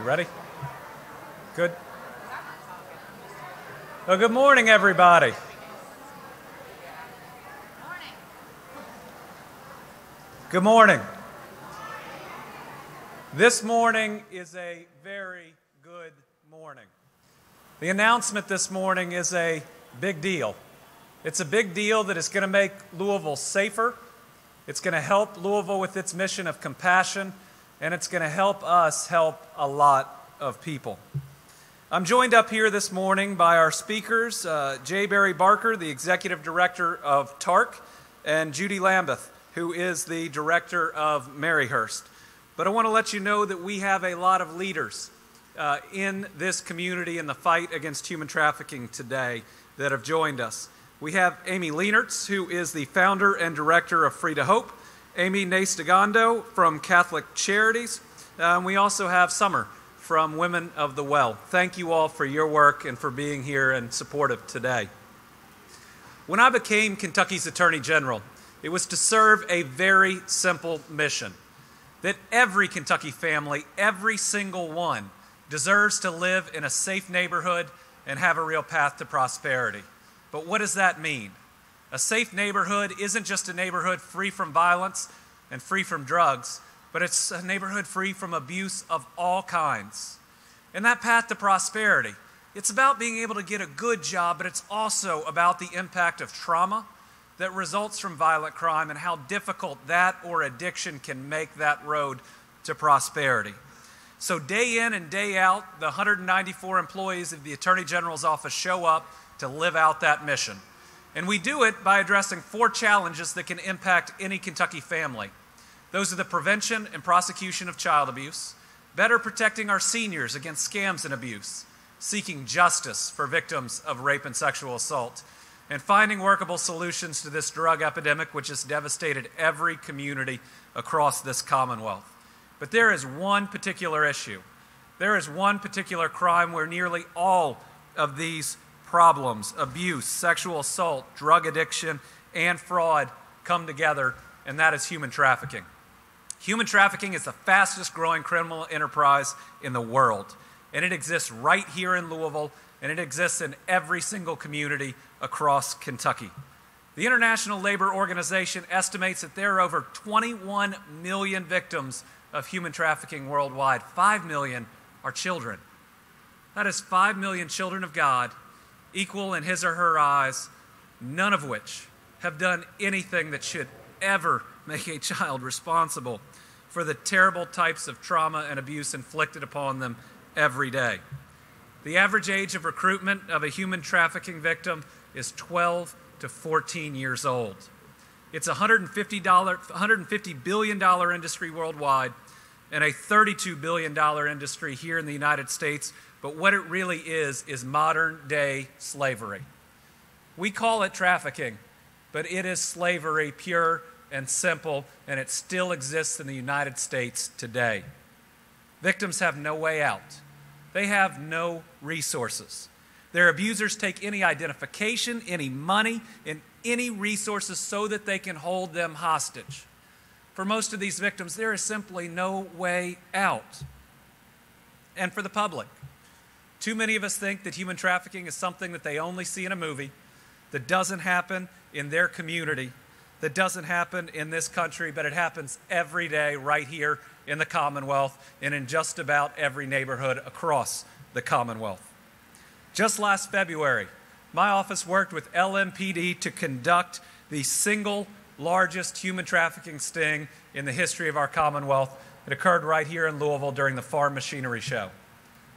You ready? Good. Well, good morning, everybody. Good morning. This morning is a very good morning. The announcement this morning is a big deal. It's a big deal that is going to make Louisville safer. It's going to help Louisville with its mission of compassion, and it's going to help us help a lot of people. I'm joined up here this morning by our speakers, J. Barry Barker, the Executive Director of TARC, and Judy Lambeth, who is the Director of Maryhurst. But I want to let you know that we have a lot of leaders in this community in the fight against human trafficking today that have joined us. We have Amy Leenertz, who is the founder and director of Free to Hope, Amy Nastegando from Catholic Charities. We also have Summer from Women of the Well. Thank you all for your work and for being here and supportive today. When I became Kentucky's Attorney General, it was to serve a very simple mission, that every Kentucky family, every single one, deserves to live in a safe neighborhood and have a real path to prosperity. But what does that mean? A safe neighborhood isn't just a neighborhood free from violence and free from drugs, but it's a neighborhood free from abuse of all kinds. And that path to prosperity, it's about being able to get a good job, but it's also about the impact of trauma that results from violent crime and how difficult that or addiction can make that road to prosperity. So day in and day out, the 194 employees of the Attorney General's office show up to live out that mission. And we do it by addressing 4 challenges that can impact any Kentucky family. Those are the prevention and prosecution of child abuse, better protecting our seniors against scams and abuse, seeking justice for victims of rape and sexual assault, and finding workable solutions to this drug epidemic which has devastated every community across this Commonwealth. But there is one particular issue. There is one particular crime where nearly all of these problems, abuse, sexual assault, drug addiction, and fraud come together, and that is human trafficking. Human trafficking is the fastest growing criminal enterprise in the world, and it exists right here in Louisville, and it exists in every single community across Kentucky. The International Labor Organization estimates that there are over 21 million victims of human trafficking worldwide. 5 million are children. That is 5 million children of God, equal in his or her eyes, none of which have done anything that should ever make a child responsible for the terrible types of trauma and abuse inflicted upon them every day. The average age of recruitment of a human trafficking victim is 12 to 14 years old. It's a $150 billion industry worldwide and a $32 billion industry here in the United States. But what it really is modern-day slavery. We call it trafficking, but it is slavery, pure and simple, and it still exists in the United States today. Victims have no way out. They have no resources. Their abusers take any identification, any money, and any resources so that they can hold them hostage. For most of these victims, there is simply no way out. And for the public, too many of us think that human trafficking is something that they only see in a movie, that doesn't happen in their community, that doesn't happen in this country, but it happens every day right here in the Commonwealth and in just about every neighborhood across the Commonwealth. Just last February, my office worked with LMPD to conduct the single largest human trafficking sting in the history of our Commonwealth. It occurred right here in Louisville during the Farm Machinery Show.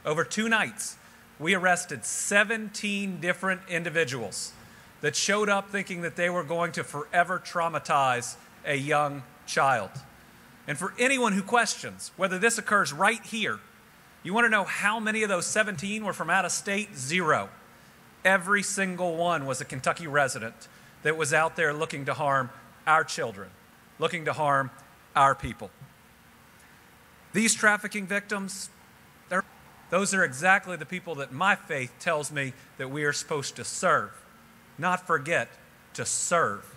Over 2 nights, we arrested 17 different individuals that showed up thinking that they were going to forever traumatize a young child. And for anyone who questions whether this occurs right here, you want to know how many of those 17 were from out of state? 0. Every single one was a Kentucky resident that was out there looking to harm our children, looking to harm our people. These trafficking victims, those are exactly the people that my faith tells me that we are supposed to serve, not forget to serve.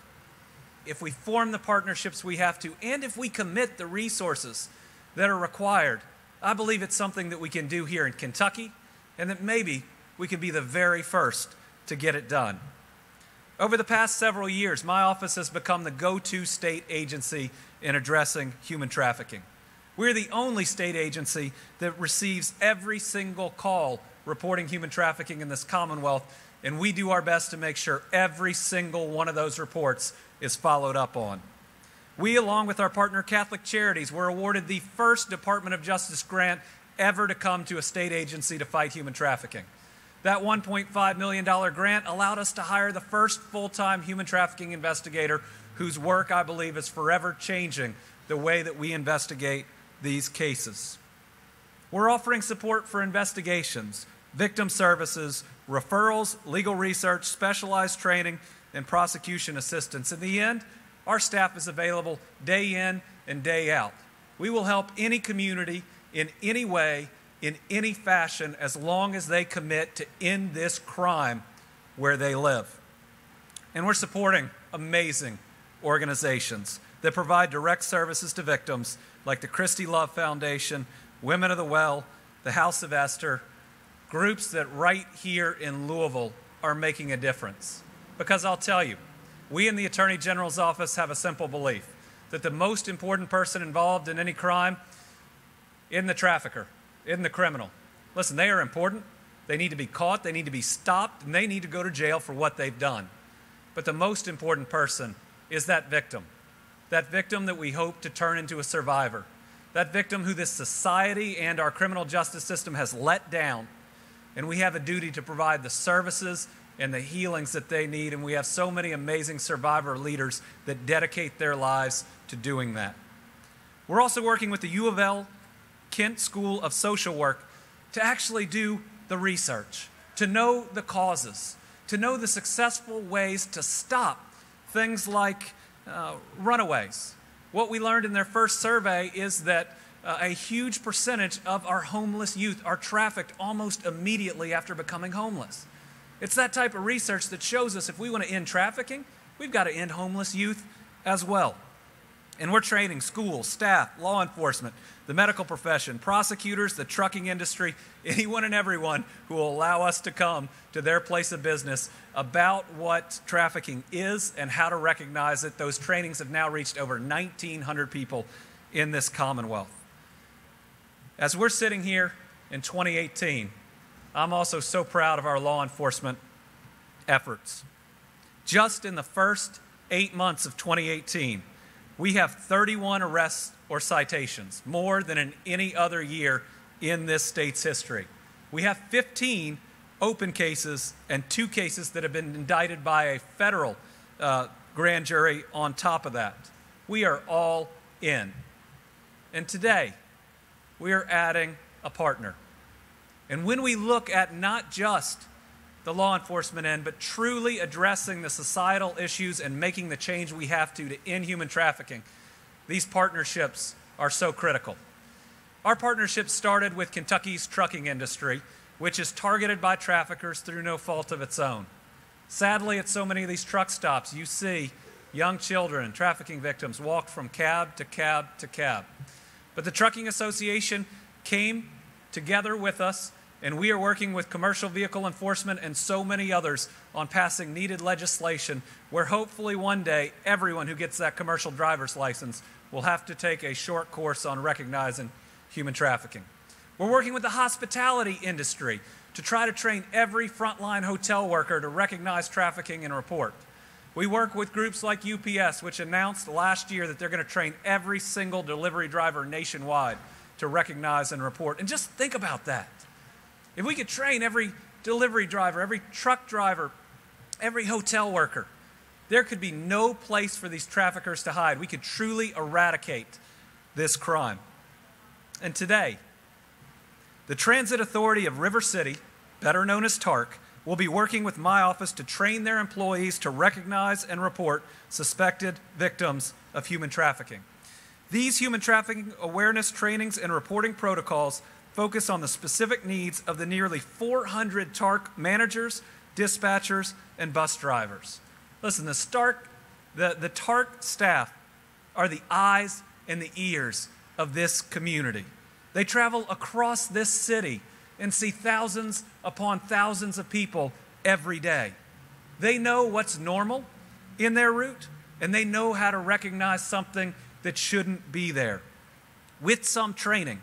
If we form the partnerships we have to, and if we commit the resources that are required, I believe it's something that we can do here in Kentucky, and that maybe we could be the very first to get it done. Over the past several years, my office has become the go-to state agency in addressing human trafficking. We're the only state agency that receives every single call reporting human trafficking in this Commonwealth, and we do our best to make sure every single one of those reports is followed up on. We, along with our partner Catholic Charities, were awarded the first Department of Justice grant ever to come to a state agency to fight human trafficking. That $1.5 million grant allowed us to hire the first full-time human trafficking investigator whose work, I believe, is forever changing the way that we investigate these cases. We're offering support for investigations, victim services, referrals, legal research, specialized training, and prosecution assistance. In the end, our staff is available day in and day out. We will help any community in any way, in any fashion, as long as they commit to end this crime where they live. And we're supporting amazing organizations that provide direct services to victims like the Christy Love Foundation, Women of the Well, the House of Esther, groups that right here in Louisville are making a difference. Because I'll tell you, we in the Attorney General's office have a simple belief that the most important person involved in any crime isn't the trafficker, isn't the criminal. Listen, they are important. They need to be caught, they need to be stopped, and they need to go to jail for what they've done. But the most important person is that victim that we hope to turn into a survivor, that victim who this society and our criminal justice system has let down. And we have a duty to provide the services and the healings that they need, and we have so many amazing survivor leaders that dedicate their lives to doing that. We're also working with the U of L Kent School of Social Work to actually do the research, to know the causes, to know the successful ways to stop things like runaways. What we learned in their first survey is that a huge percentage of our homeless youth are trafficked almost immediately after becoming homeless. It's that type of research that shows us if we want to end trafficking, we've got to end homeless youth as well. And we're training schools, staff, law enforcement, the medical profession, prosecutors, the trucking industry, anyone and everyone who will allow us to come to their place of business about what trafficking is and how to recognize it. Those trainings have now reached over 1,900 people in this Commonwealth. As we're sitting here in 2018, I'm also so proud of our law enforcement efforts. Just in the first 8 months of 2018, we have 31 arrests or citations, more than in any other year in this state's history. We have 15 open cases and 2 cases that have been indicted by a federal grand jury on top of that. We are all in. And today, we are adding a partner. And when we look at not just the law enforcement end, but truly addressing the societal issues and making the change we have to end human trafficking, these partnerships are so critical. Our partnership started with Kentucky's trucking industry, which is targeted by traffickers through no fault of its own. Sadly, at so many of these truck stops, you see young children and trafficking victims walk from cab to cab to cab. But the Trucking Association came together with us, and we are working with commercial vehicle enforcement and so many others on passing needed legislation where hopefully one day everyone who gets that commercial driver's license will have to take a short course on recognizing human trafficking. We're working with the hospitality industry to try to train every frontline hotel worker to recognize trafficking and report. We work with groups like UPS, which announced last year that they're going to train every single delivery driver nationwide to recognize and report. And just think about that. If we could train every delivery driver, every truck driver, every hotel worker, there could be no place for these traffickers to hide. We could truly eradicate this crime. And today, the Transit Authority of River City, better known as TARC, will be working with my office to train their employees to recognize and report suspected victims of human trafficking. These human trafficking awareness trainings and reporting protocols focus on the specific needs of the nearly 400 TARC managers, dispatchers, and bus drivers. Listen, the TARC staff are the eyes and the ears of this community. They travel across this city and see thousands upon thousands of people every day. They know what's normal in their route, and they know how to recognize something that shouldn't be there. With some training,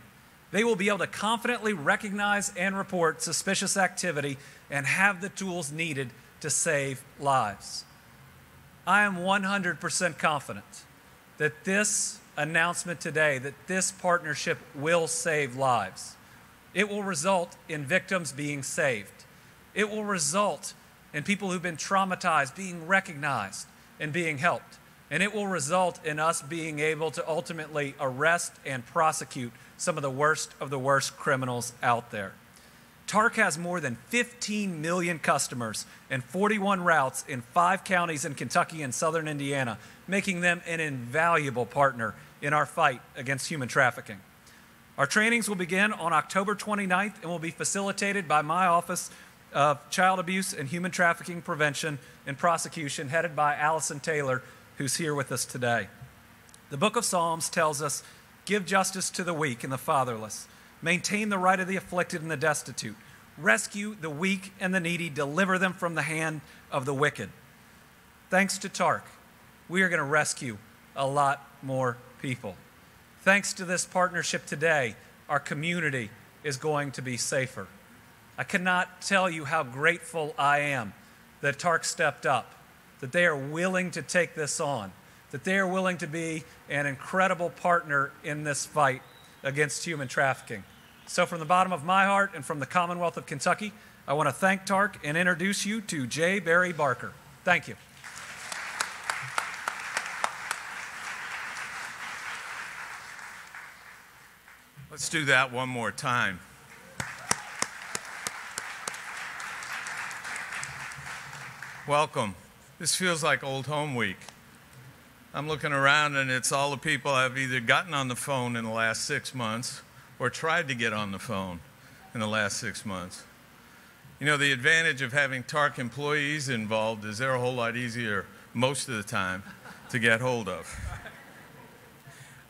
they will be able to confidently recognize and report suspicious activity and have the tools needed to save lives. I am 100% confident that this announcement today, that this partnership will save lives. It will result in victims being saved. It will result in people who've been traumatized being recognized and being helped. And it will result in us being able to ultimately arrest and prosecute some of the worst criminals out there. TARC has more than 15 million customers and 41 routes in 5 counties in Kentucky and southern Indiana, making them an invaluable partner in our fight against human trafficking. Our trainings will begin on October 29th and will be facilitated by my Office of Child Abuse and Human Trafficking Prevention and Prosecution, headed by Allison Taylor, who's here with us today. The book of Psalms tells us, give justice to the weak and the fatherless, maintain the right of the afflicted and the destitute, rescue the weak and the needy, deliver them from the hand of the wicked. Thanks to TARC, we are going to rescue a lot more people. Thanks to this partnership today, our community is going to be safer. I cannot tell you how grateful I am that TARC stepped up, that they are willing to take this on, that they are willing to be an incredible partner in this fight against human trafficking. So from the bottom of my heart and from the Commonwealth of Kentucky, I want to thank TARC and introduce you to J. Barry Barker. Thank you. Let's do that one more time. Welcome. This feels like Old Home Week. I'm looking around and it's all the people I've either gotten on the phone in the last 6 months or tried to get on the phone in the last 6 months. You know, the advantage of having TARC employees involved is they're a whole lot easier most of the time to get hold of.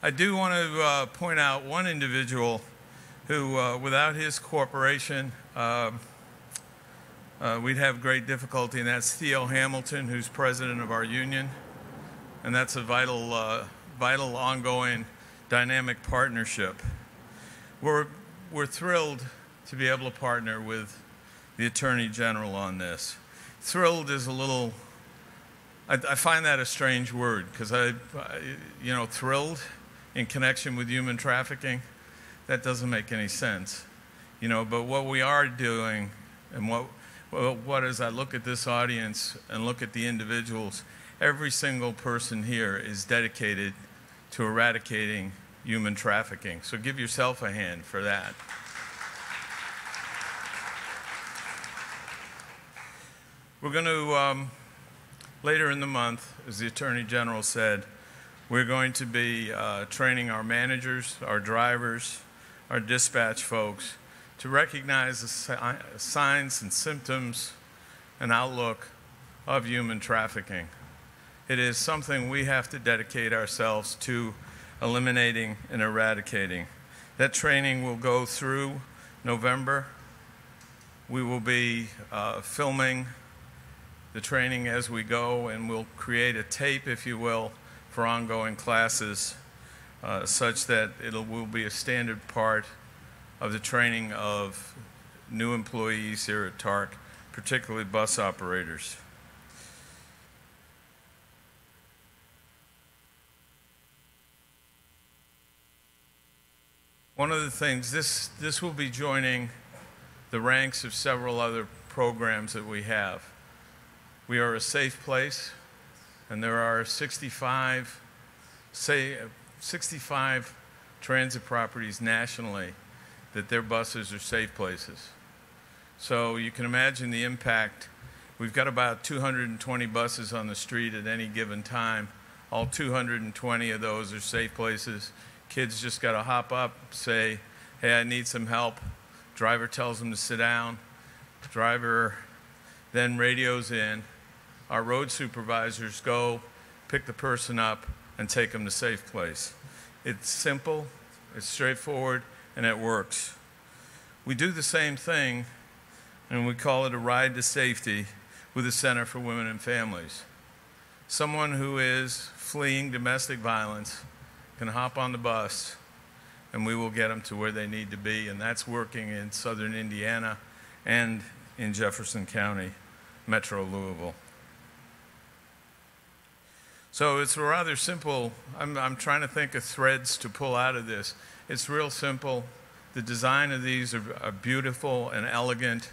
I do want to point out one individual who, without his cooperation, we'd have great difficulty, and that's Theo Hamilton, who's president of our union. And that's a vital ongoing dynamic partnership. We're thrilled to be able to partner with the Attorney General on this. Thrilled is a little, I find that a strange word, because thrilled in connection with human trafficking, that doesn't make any sense. But what we are doing, and what as I look at this audience and look at the individuals, every single person here is dedicated to eradicating human trafficking. So give yourself a hand for that. We're going to, later in the month, as the Attorney General said, we're going to be training our managers, our drivers, our dispatch folks to recognize the signs and symptoms and outlook of human trafficking. It is something we have to dedicate ourselves to eliminating and eradicating. That training will go through November. We will be filming the training as we go, and we'll create a tape, if you will, for ongoing classes, such that will be a standard part of the training of new employees here at TARC, particularly bus operators. One of the things, this will be joining the ranks of several other programs that we have. We are a safe place, and there are 65 transit properties nationally that their buses are safe places. So you can imagine the impact. We've got about 220 buses on the street at any given time. All 220 of those are safe places. Kids just got to hop up, say, hey, I need some help. Driver tells them to sit down. Driver then radios in. Our road supervisors go, pick the person up, and take them to safe place. It's simple, it's straightforward, and it works. We do the same thing, and we call it a ride to safety with the Center for Women and Families. Someone who is fleeing domestic violence can hop on the bus, and we will get them to where they need to be, and that's working in southern Indiana and in Jefferson County, Metro Louisville. So it's rather simple. I'm trying to think of threads to pull out of this. It's real simple. The design of these are beautiful and elegant,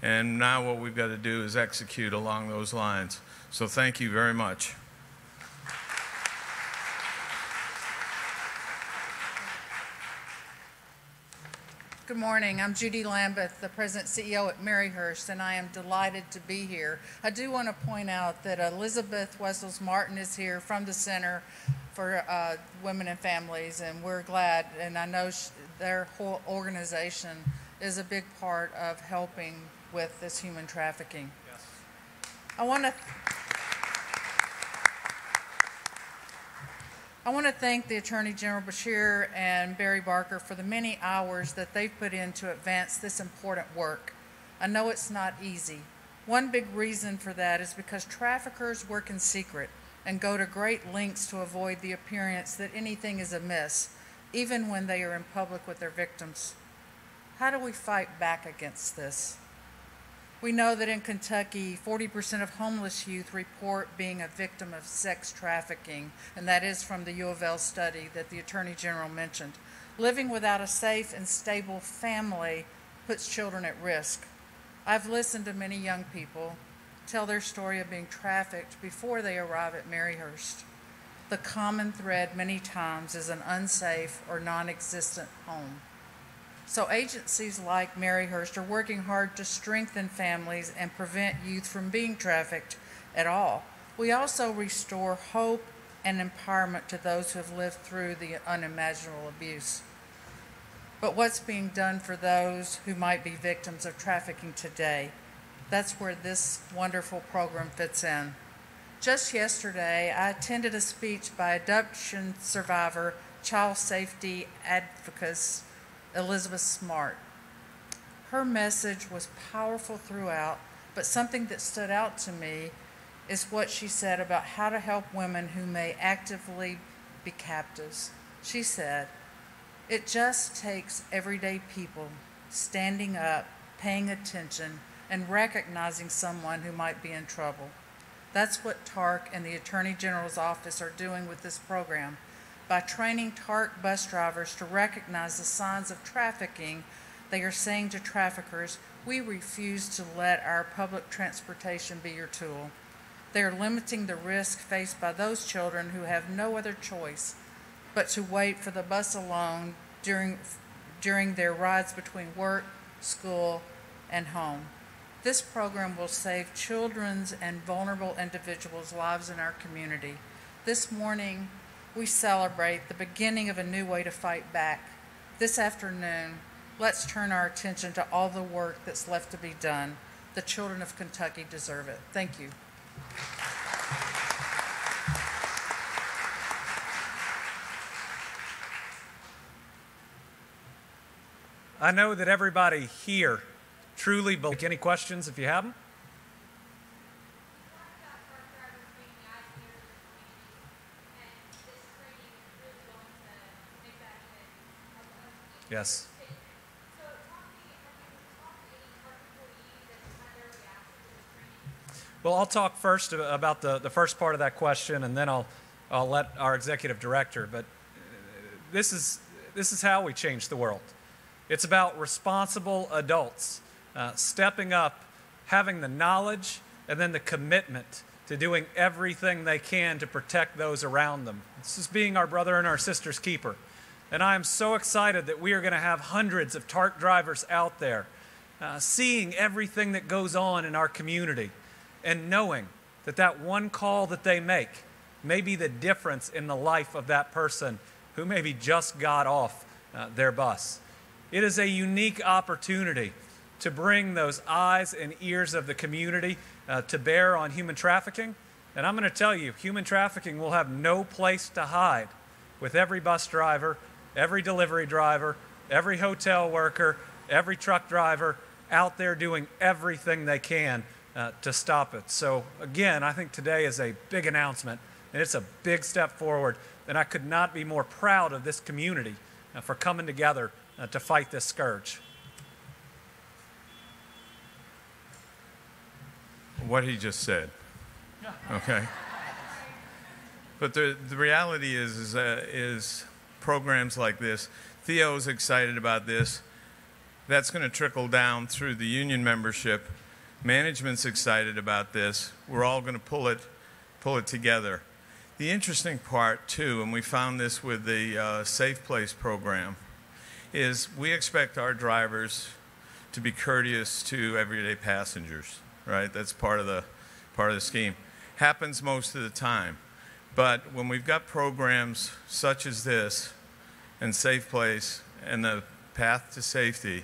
and now what we've got to do is execute along those lines. So thank you very much. Good morning. I'm Judy Lambeth, the President and CEO at Maryhurst, and I am delighted to be here. I do want to point out that Elizabeth Wessels Martin is here from the Center for Women and Families, and we're glad, and I know their whole organization is a big part of helping with this human trafficking. Yes. I want to thank the Attorney General Beshear and Barry Barker for the many hours that they've put in to advance this important work. I know it's not easy. One big reason for that is because traffickers work in secret and go to great lengths to avoid the appearance that anything is amiss, even when they are in public with their victims. How do we fight back against this? We know that in Kentucky, 40% of homeless youth report being a victim of sex trafficking, and that is from the U of L study that the Attorney General mentioned. Living without a safe and stable family puts children at risk. I've listened to many young people tell their story of being trafficked before they arrive at Maryhurst. The common thread many times is an unsafe or non-existent home. So agencies like Maryhurst are working hard to strengthen families and prevent youth from being trafficked at all. We also restore hope and empowerment to those who have lived through the unimaginable abuse. But what's being done for those who might be victims of trafficking today? That's where this wonderful program fits in. Just yesterday, I attended a speech by adoption survivor, child safety advocate, Elizabeth Smart. Her message was powerful throughout, but something that stood out to me is what she said about how to help women who may actively be captives. She said, "It just takes everyday people standing up, paying attention, and recognizing someone who might be in trouble." That's what TARC and the Attorney General's office are doing with this program. By training TARC bus drivers to recognize the signs of trafficking, they are saying to traffickers, "We refuse to let our public transportation be your tool." They are limiting the risk faced by those children who have no other choice but to wait for the bus alone during their rides between work, school, and home. This program will save children's and vulnerable individuals' lives in our community. This morning, we celebrate the beginning of a new way to fight back. This afternoon, let's turn our attention to all the work that's left to be done. The children of Kentucky deserve it. Thank you. I know that everybody here truly believes. Any questions if you have them? Yes. Well, I'll talk first about the first part of that question, and then I'll let our executive director. But this is how we change the world. It's about responsible adults stepping up, having the knowledge, and then the commitment to doing everything they can to protect those around them. This is being our brother and our sister's keeper. And I am so excited that we are going to have hundreds of TARC drivers out there seeing everything that goes on in our community and knowing that that one call that they make may be the difference in the life of that person who maybe just got off their bus. It is a unique opportunity to bring those eyes and ears of the community to bear on human trafficking. And I'm going to tell you, human trafficking will have no place to hide with every bus driver, every delivery driver, every hotel worker, every truck driver out there doing everything they can to stop it. So again, I think today is a big announcement, and it's a big step forward, and I could not be more proud of this community for coming together to fight this scourge. What he just said, okay? But the reality is programs like this, Theo's excited about this. That's going to trickle down through the union membership. Management's excited about this. We're all going to pull it together. The interesting part, too, and we found this with the Safe Place program, is we expect our drivers to be courteous to everyday passengers, right? That's part of the scheme. Happens most of the time. But when we've got programs such as this and Safe Place and the Path to Safety,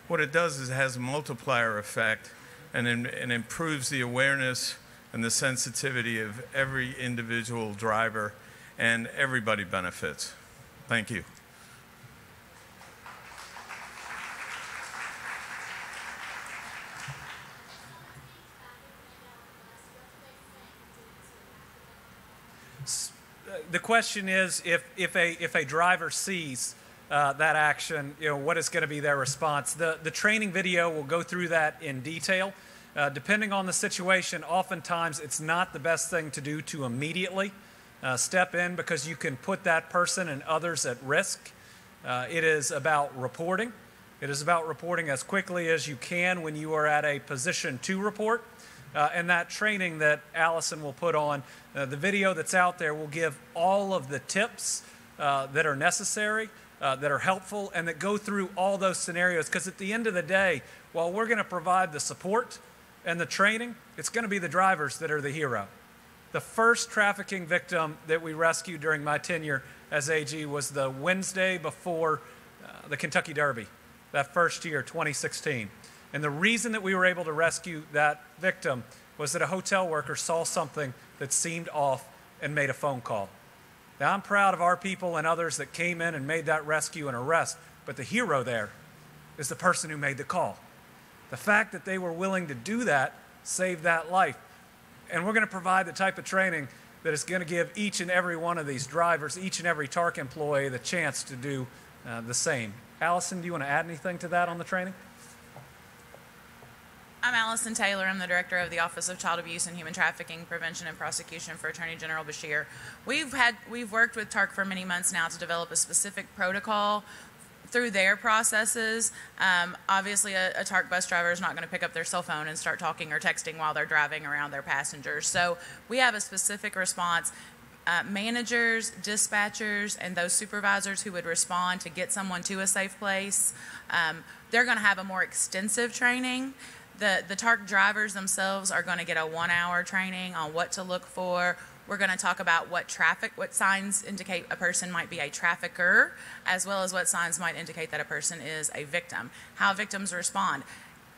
what it does is it has a multiplier effect and improves the awareness and the sensitivity of every individual driver, and everybody benefits. Thank you. The question is, if a driver sees that action, what is going to be their response? The training video will go through that in detail. Depending on the situation, oftentimes it's not the best thing to do to immediately step in, because you can put that person and others at risk. It is about reporting. It is about reporting as quickly as you can when you are at a position to report. And that training that Allison will put on, the video that's out there will give all of the tips that are necessary, that are helpful, and that go through all those scenarios. Because at the end of the day, while we're going to provide the support and the training, it's going to be the drivers that are the hero. The first trafficking victim that we rescued during my tenure as AG was the Wednesday before the Kentucky Derby, that first year, 2016. And the reason that we were able to rescue that victim was that a hotel worker saw something that seemed off and made a phone call. Now, I'm proud of our people and others that came in and made that rescue and arrest, but the hero there is the person who made the call. The fact that they were willing to do that saved that life. And we're going to provide the type of training that is going to give each and every one of these drivers, each and every TARC employee, the chance to do the same. Allison, do you want to add anything to that on the training? I'm Allison Taylor. I'm the Director of the Office of Child Abuse and Human Trafficking Prevention and Prosecution for Attorney General Beshear. We've worked with TARC for many months now to develop a specific protocol through their processes. Obviously, a TARC bus driver is not going to pick up their cell phone and start talking or texting while they're driving around their passengers. So we have a specific response. Managers, dispatchers, and those supervisors who would respond to get someone to a safe place, they're going to have a more extensive training. The TARC drivers themselves are going to get a 1-hour training on what to look for. We're going to talk about what signs indicate a person might be a trafficker, as well as what signs might indicate that a person is a victim, how victims respond.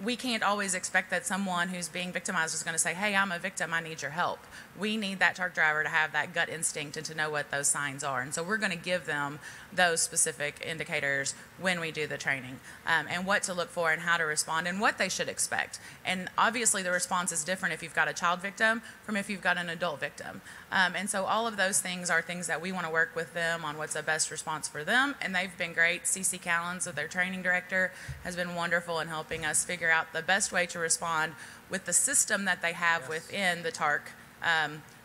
We can't always expect that someone who's being victimized is going to say, hey, I'm a victim, I need your help. We need that TARC driver to have that gut instinct and to know what those signs are. And so we're going to give them those specific indicators when we do the training, and what to look for and how to respond and what they should expect. And obviously the response is different if you've got a child victim from if you've got an adult victim. And so all of those things are things that we want to work with them on what's the best response for them. And they've been great. CC Callens, their training director, has been wonderful in helping us figure out the best way to respond with the system that they have within the TARC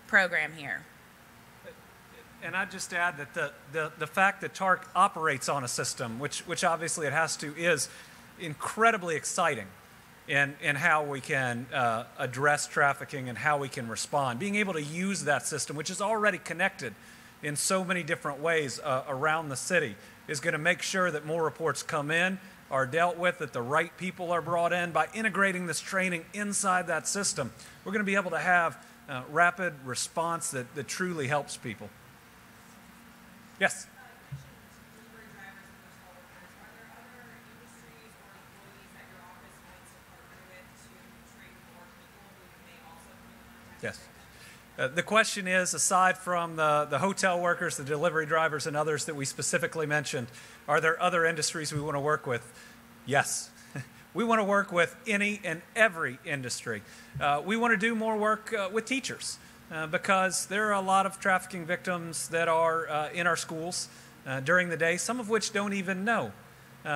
program here. And I'd just add that the fact that TARC operates on a system, which obviously it has to, is incredibly exciting in how we can address trafficking and how we can respond. Being able to use that system, which is already connected in so many different ways around the city, is going to make sure that more reports come in, are dealt with, that the right people are brought in. By integrating this training inside that system, we're going to be able to have rapid response that truly helps people. Yes? Yes. The question is, aside from the hotel workers, the delivery drivers, and others that we specifically mentioned, are there other industries we want to work with? Yes. We want to work with any and every industry. We want to do more work with teachers because there are a lot of trafficking victims that are in our schools during the day, some of which don't even know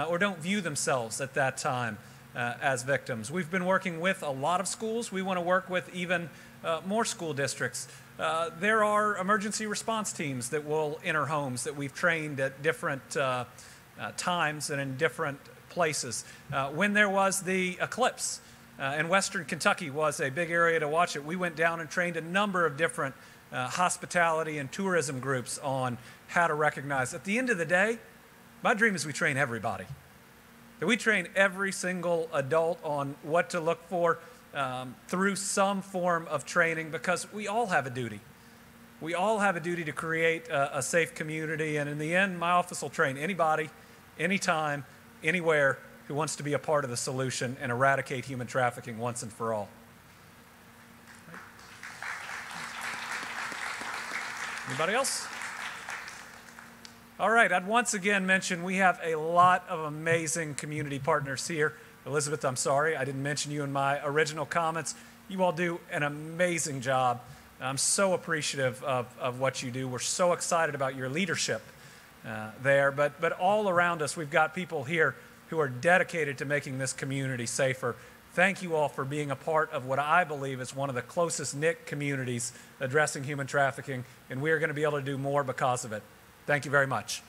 or don't view themselves at that time as victims. We've been working with a lot of schools. We want to work with even more school districts. There are emergency response teams that will enter homes that we've trained at different times and in different places. When there was the eclipse in Western Kentucky was a big area to watch it. We went down and trained a number of different hospitality and tourism groups on how to recognize. At the end of the day, my dream is we train everybody. That we train every single adult on what to look for through some form of training, because we all have a duty. We all have a duty to create a safe community, and in the end, my office will train anybody, anytime, anywhere who wants to be a part of the solution and eradicate human trafficking once and for all. Anybody else? All right, I'd once again mention we have a lot of amazing community partners here. Elizabeth, I'm sorry, I didn't mention you in my original comments. You all do an amazing job. I'm so appreciative of what you do. We're so excited about your leadership there, but all around us, we've got people here who are dedicated to making this community safer. Thank you all for being a part of what I believe is one of the closest knit communities addressing human trafficking, and we are going to be able to do more because of it. Thank you very much.